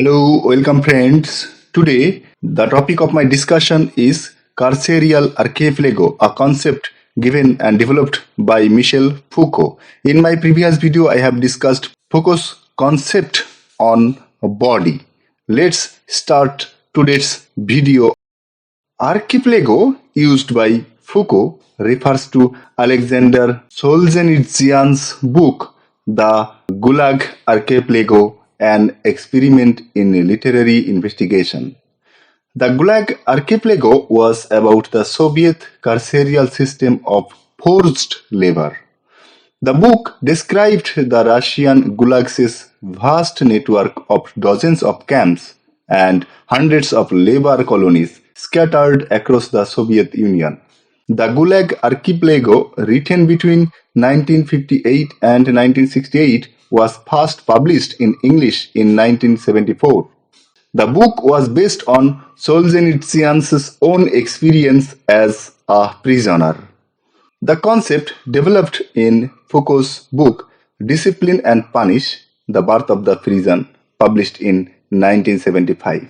Hello, welcome friends. Today, the topic of my discussion is Carceral archipelago, a concept given and developed by Michel Foucault. In my previous video, I have discussed Foucault's concept on body. Let's start today's video. Archipelago, used by Foucault, refers to Alexander Solzhenitsyn's book, The Gulag Archipelago, an experiment in literary investigation. The Gulag Archipelago was about the Soviet carceral system of forced labor. The book described the Russian Gulags' vast network of dozens of camps and hundreds of labor colonies scattered across the Soviet Union. The Gulag Archipelago, written between 1958 and 1968, was first published in English in 1974. The book was based on Solzhenitsyn's own experience as a prisoner. The concept developed in Foucault's book Discipline and Punish, The Birth of the Prison, published in 1975.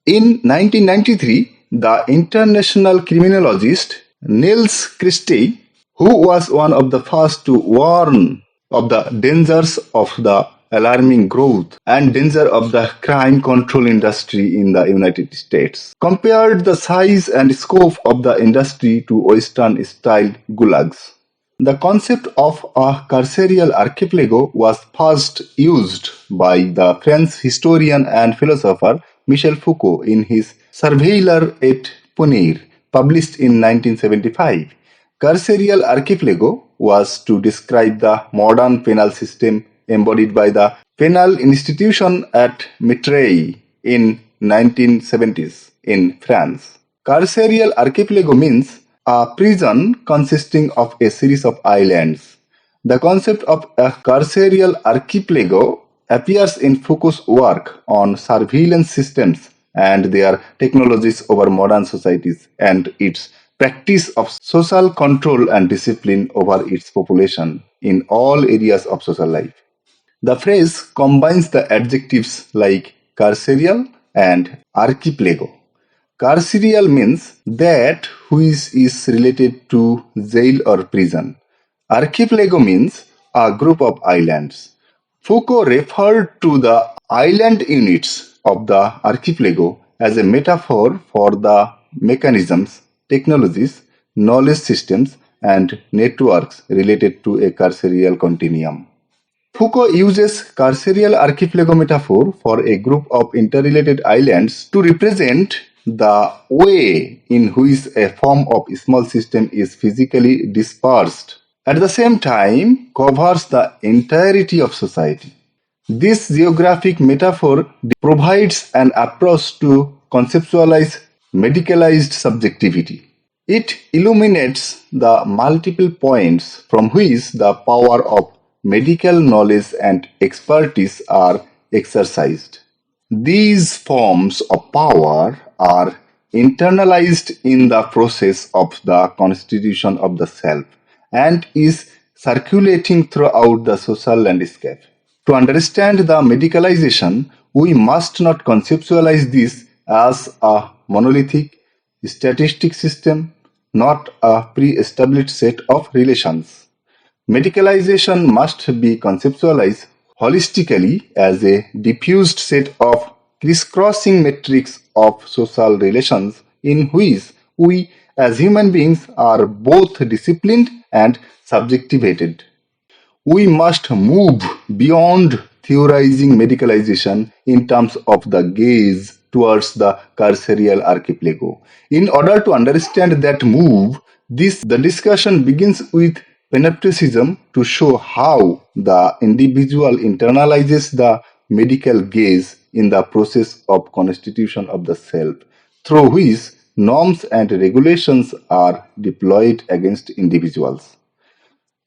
In 1993, the international criminologist Niels Christie, who was one of the first to warn of the dangers of the alarming growth and danger of the crime control industry in the United States, compared the size and scope of the industry to Western-style gulags. The concept of a carceral archipelago was first used by the French historian and philosopher Michel Foucault in his Surveiller et Punir, published in 1975. Carceral archipelago was to describe the modern penal system embodied by the penal institution at Mitraille in 1970s in France. Carceral archipelago means a prison consisting of a series of islands. The concept of a carceral archipelago appears in Foucault's work on surveillance systems and their technologies over modern societies and its practice of social control and discipline over its population in all areas of social life. The phrase combines the adjectives like carceral and archipelago. Carceral means that which is related to jail or prison. Archipelago means a group of islands. Foucault referred to the island units of the archipelago as a metaphor for the mechanisms, technologies, knowledge systems, and networks related to a carceral continuum. Foucault uses carceral archipelago metaphor for a group of interrelated islands to represent the way in which a form of small system is physically dispersed, at the same time covers the entirety of society. This geographic metaphor provides an approach to conceptualize medicalized subjectivity. It illuminates the multiple points from which the power of medical knowledge and expertise are exercised. These forms of power are internalized in the process of the constitution of the self and is circulating throughout the social landscape. To understand the medicalization, we must not conceptualize this as a monolithic, statistic system, not a pre-established set of relations. Medicalization must be conceptualized holistically as a diffused set of crisscrossing matrix of social relations in which we as human beings are both disciplined and subjectivated. We must move beyond theorizing medicalization in terms of the gaze towards the carceral archipelago. In order to understand that move, the discussion begins with panopticism to show how the individual internalizes the medical gaze in the process of constitution of the self, through which norms and regulations are deployed against individuals.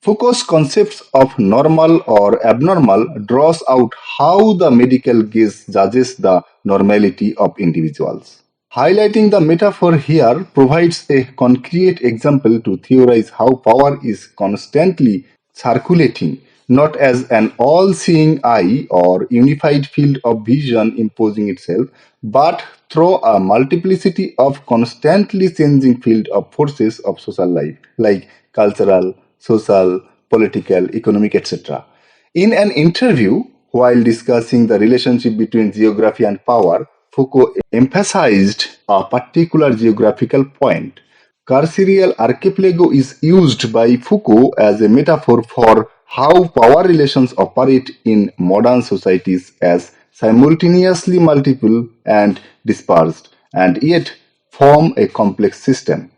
Foucault's concepts of normal or abnormal draws out how the medical gaze judges the normality of individuals. Highlighting the metaphor here provides a concrete example to theorize how power is constantly circulating not as an all-seeing eye or unified field of vision imposing itself, but through a multiplicity of constantly changing field of forces of social life, like cultural, social, political, economic, etc. In an interview, while discussing the relationship between geography and power, Foucault emphasized a particular geographical point. Carceral archipelago is used by Foucault as a metaphor for how power relations operate in modern societies as simultaneously multiple and dispersed, and yet form a complex system.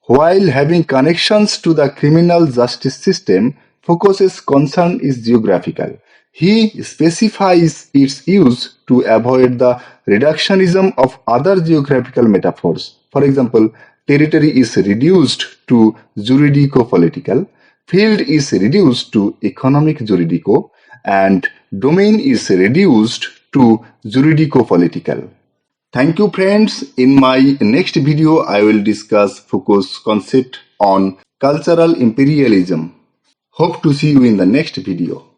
While having connections to the criminal justice system, Foucault's concern is geographical. He specifies its use to avoid the reductionism of other geographical metaphors. For example, territory is reduced to juridico-political, field is reduced to economic juridico, and domain is reduced to juridico-political. Thank you, friends. In my next video, I will discuss Foucault's concept on cultural imperialism. Hope to see you in the next video.